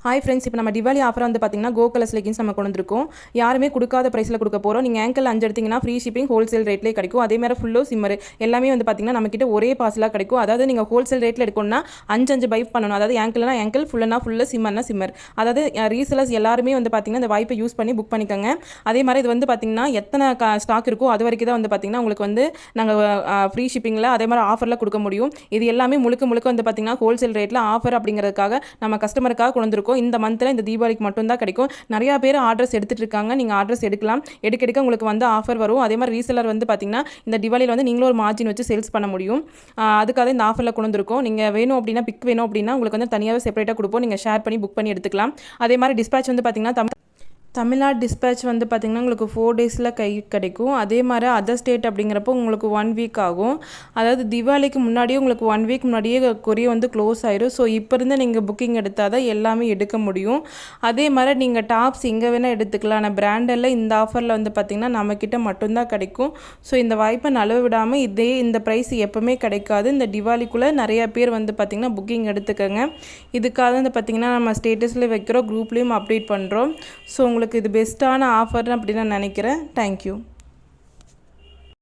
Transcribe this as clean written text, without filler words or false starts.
Hi friends, இப்போ நம்ம டிவாலி offer வந்து பார்த்தீங்கன்னா கோ கலர்ஸ் லெகின்ஸ் நம்ம கொண்டு வந்திருக்கோம். யாருமே கொடுக்காத ப்ரைஸில் கொடுக்க போகிறோம். நீங்கள் ஆங்கிள் 5 எடுத்தீங்கன்னா ஃப்ரீ ஷிப்பிங் ஹோல்சேல் ரேட்லேயே கிடைக்கும். அதே மாதிரி ஃபுல்லோ சிம்மர் எல்லாமே வந்து பார்த்தீங்கன்னா நம்மக்கிட்ட ஒரே பார்சலாக கிடைக்கும். அதாவது நீங்கள் ஹோல்சேல் ரேட்டில் எடுக்கணும்னா 5 பை பண்ணணும். அதாவது ஆங்கிள்னா ஆங்கிள், ஃபுல்லுனா ஃபுல்லு, சிம்மர்னா சிம்மர். அதாவது ரீசெலர்ஸ் எல்லாருமே வந்து பார்த்தீங்கன்னா இந்த வாய்ப்பை யூஸ் பண்ணி புக் பண்ணிக்கோங்க. அதே மாதிரி இது வந்து பார்த்தீங்கன்னா எத்தனை ஸ்டாக் இருக்கோ அது வரைக்கும் தான் வந்து பார்த்தீங்கன்னா உங்களுக்கு வந்து நாங்கள் ஃப்ரீ ஷிப்பிங்கில் அதே மாதிரி ஆஃபரில் கொடுக்க முடியும். இது எல்லாமே முழுக்க வந்து பார்த்தீங்கன்னா ஹோல்சேல் ரேட்டில் ஆஃபர் அப்படிங்கிறதுக்காக நம்ம கஸ்டமருக்காக கொண்டு வந்திருக்கோம். இந்த மந்தில் இந்த தீபாவளிக்கு மட்டும்தான் கிடைக்கும். நிறையா பேர் ஆர்டர்ஸ் எடுத்துகிட்டு இருக்காங்க. நீங்கள் ஆர்டர்ஸ் எடுக்கலாம். எடுக்க உங்களுக்கு வந்து ஆஃபர் வரும். அதே மாதிரி ரீசெலர் வந்து பார்த்தீங்கன்னா இந்த தீபாவளியில் வந்து நீங்களும் ஒரு மார்ஜின் வச்சு சேல்ஸ் பண்ண முடியும். அதுக்காக இந்த ஆஃபரில் கொண்டு வந்திருக்கோம். நீங்கள் வேணும் அப்படின்னா பிக் வேணும் அப்படின்னா உங்களுக்கு வந்து தனியாகவே செப்பரேட்டாக கொடுப்போம். நீங்கள் ஷேர் பண்ணி புக் பண்ணி எடுத்துக்கலாம். அதே மாதிரி டிஸ்பேச் வந்து பார்த்தீங்கன்னா தமிழ்நாடு டிஸ்பேச் வந்து பார்த்திங்கன்னா உங்களுக்கு 4 டேஸில் கிடைக்கும். அதே மாதிரி அதர் ஸ்டேட் அப்படிங்கிறப்போ உங்களுக்கு 1 வீக் ஆகும். அதாவது தீபாவளிக்கு முன்னாடியே உங்களுக்கு 1 வீக் முன்னாடியே கொரியர் வந்து க்ளோஸ் ஆயிடும். ஸோ இப்போ இருந்து நீங்கள் புக்கிங் எடுத்தால் தான் எல்லாமே எடுக்க முடியும். அதே மாதிரி நீங்கள் டாப்ஸ் எங்கே வேணால் எடுத்துக்கலாம். ஆனால் பிராண்டெல்லாம் இந்த ஆஃபரில் வந்து பார்த்திங்கன்னா நம்மக்கிட்ட மட்டும்தான் கிடைக்கும். ஸோ இந்த வாய்ப்பை நழுவ விடாமல் இந்த ப்ரைஸ் எப்போவுமே கிடைக்காது. இந்த தீபாவளிக்குள்ளே நிறையா பேர் வந்து பார்த்திங்கன்னா புக்கிங் எடுத்துக்கோங்க. இதுக்காக வந்து பார்த்திங்கன்னா நம்ம ஸ்டேட்டஸில் வைக்கிறோம், குரூப்லேயும் அப்டேட் பண்ணுறோம். ஸோ உங்களுக்கு இது பெஸ்ட்டான ஆஃபர்னு அப்படின்னு நான் நினைக்கிறேன். தேங்க்யூ.